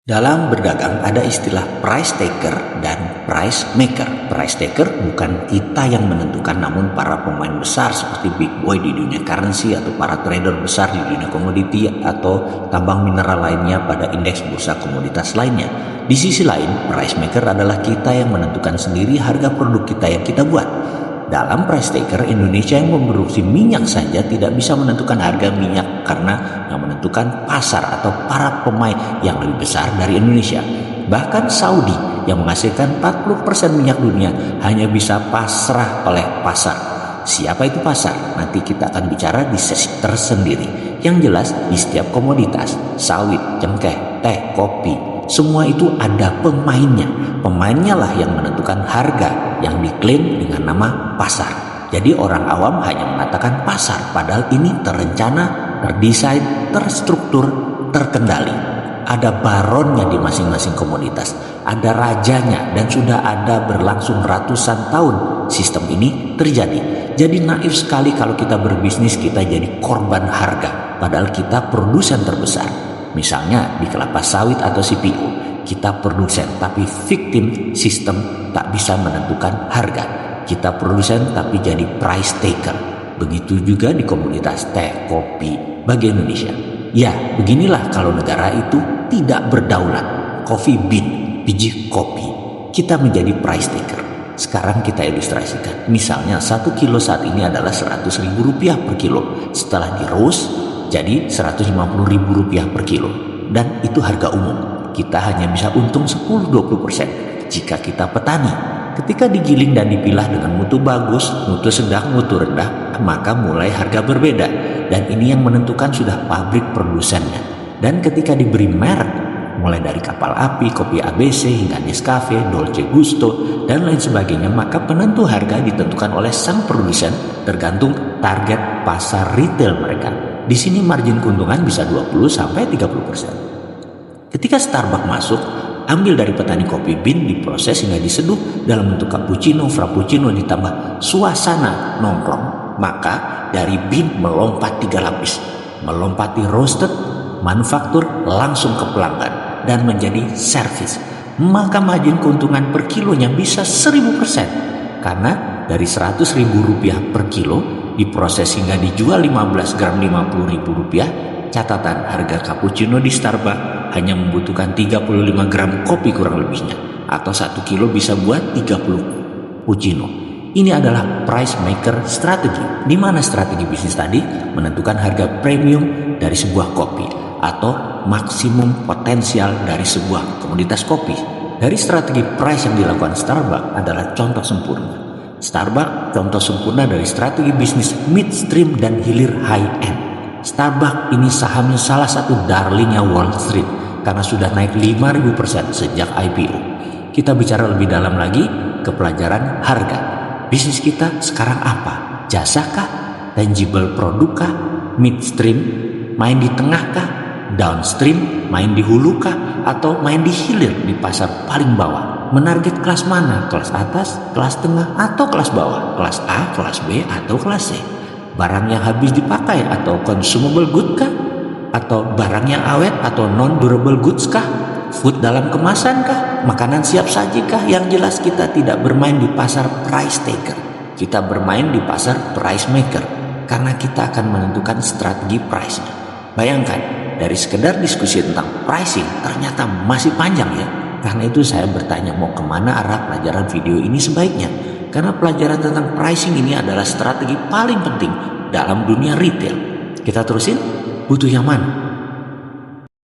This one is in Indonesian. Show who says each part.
Speaker 1: Dalam berdagang ada istilah price taker dan price maker. Price taker bukan kita yang menentukan, namun para pemain besar seperti big boy di dunia currency atau para trader besar di dunia komoditi atau tambang mineral lainnya pada indeks bursa komoditas lainnya. Di sisi lain, price maker adalah kita yang menentukan sendiri harga produk kita yang kita buat. Dalam price taker, Indonesia yang memproduksi minyak saja tidak bisa menentukan harga minyak karena yang menentukan pasar atau para pemain yang lebih besar dari Indonesia. Bahkan Saudi yang menghasilkan 40% minyak dunia hanya bisa pasrah oleh pasar. Siapa itu pasar? Nanti kita akan bicara di sesi tersendiri. Yang jelas di setiap komoditas, sawit, cengkeh, teh, kopi, semua itu ada pemainnya. Pemainnya lah yang menentukan harga yang diklaim dengan nama pasar. Jadi orang awam hanya mengatakan pasar, padahal ini terencana, terdesain, terstruktur, terkendali. Ada baronnya di masing-masing komoditas, ada rajanya, dan sudah ada berlangsung ratusan tahun sistem ini terjadi. Jadi naif sekali kalau kita berbisnis kita jadi korban harga, padahal kita produsen terbesar. Misalnya di kelapa sawit atau CPO, kita produsen tapi victim sistem tak bisa menentukan harga. Kita produsen tapi jadi price taker. Begitu juga di komoditas teh, kopi bagi Indonesia. Ya, beginilah kalau negara itu tidak berdaulat. Coffee bean, biji kopi. Kita menjadi price taker. Sekarang kita ilustrasikan. Misalnya 1 kilo saat ini adalah Rp100.000 per kilo. Setelah di roast jadi Rp150.000 per kilo. Dan itu harga umum. Kita hanya bisa untung 10-20% jika kita petani. Ketika digiling dan dipilah dengan mutu bagus, mutu sedang, mutu rendah, maka mulai harga berbeda. Dan ini yang menentukan sudah pabrik produsennya. Dan ketika diberi merek, mulai dari kapal api, kopi ABC, hingga Nescafe, Dolce Gusto, dan lain sebagainya, maka penentu harga ditentukan oleh sang produsen tergantung target pasar retail mereka. Di sini margin keuntungan bisa 20-30%. Ketika Starbucks masuk, ambil dari petani kopi bean, diproses hingga diseduh dalam bentuk cappuccino, frappuccino, ditambah suasana nongkrong, maka dari bean melompat 3 lapis, melompati roasted, manufaktur, langsung ke pelanggan, dan menjadi service. Maka margin keuntungan per kilonya bisa 1000%, karena dari Rp100.000 per kilo diproses hingga dijual 15 gram Rp50.000. Catatan harga cappuccino di Starbucks hanya membutuhkan 35 gram kopi kurang lebihnya, atau 1 kilo bisa buat 30 cappuccino. Ini adalah price maker strategi, di mana strategi bisnis tadi menentukan harga premium dari sebuah kopi atau maksimum potensial dari sebuah komoditas kopi. Dari strategi price yang dilakukan Starbucks adalah contoh sempurna. Starbucks contoh sempurna dari strategi bisnis midstream dan hilir high end. Starbucks ini sahamnya salah satu darlingnya Wall Street karena sudah naik 5.000% sejak IPO. Kita bicara lebih dalam lagi ke pelajaran harga. Bisnis kita sekarang apa? Jasakah? Tangible produkkah? Midstream? Main di tengahkah? Downstream? Main di hulukah? Atau main di hilir di pasar paling bawah? Menarget kelas mana? Kelas atas, kelas tengah, atau kelas bawah? Kelas A, kelas B, atau kelas C? Barang yang habis dipakai atau consumable good kah? Atau barang yang awet atau non-durable goods kah? Food dalam kemasan kah? Makanan siap saji kah? Yang jelas kita tidak bermain di pasar price taker. Kita bermain di pasar price maker. Karena kita akan menentukan strategi price-nya. Bayangkan, dari sekedar diskusi tentang pricing ternyata masih panjang ya. Karena itu saya bertanya mau kemana arah pelajaran video ini sebaiknya. Karena pelajaran tentang pricing ini adalah strategi paling penting dalam dunia retail. Kita terusin, butuh yang mana?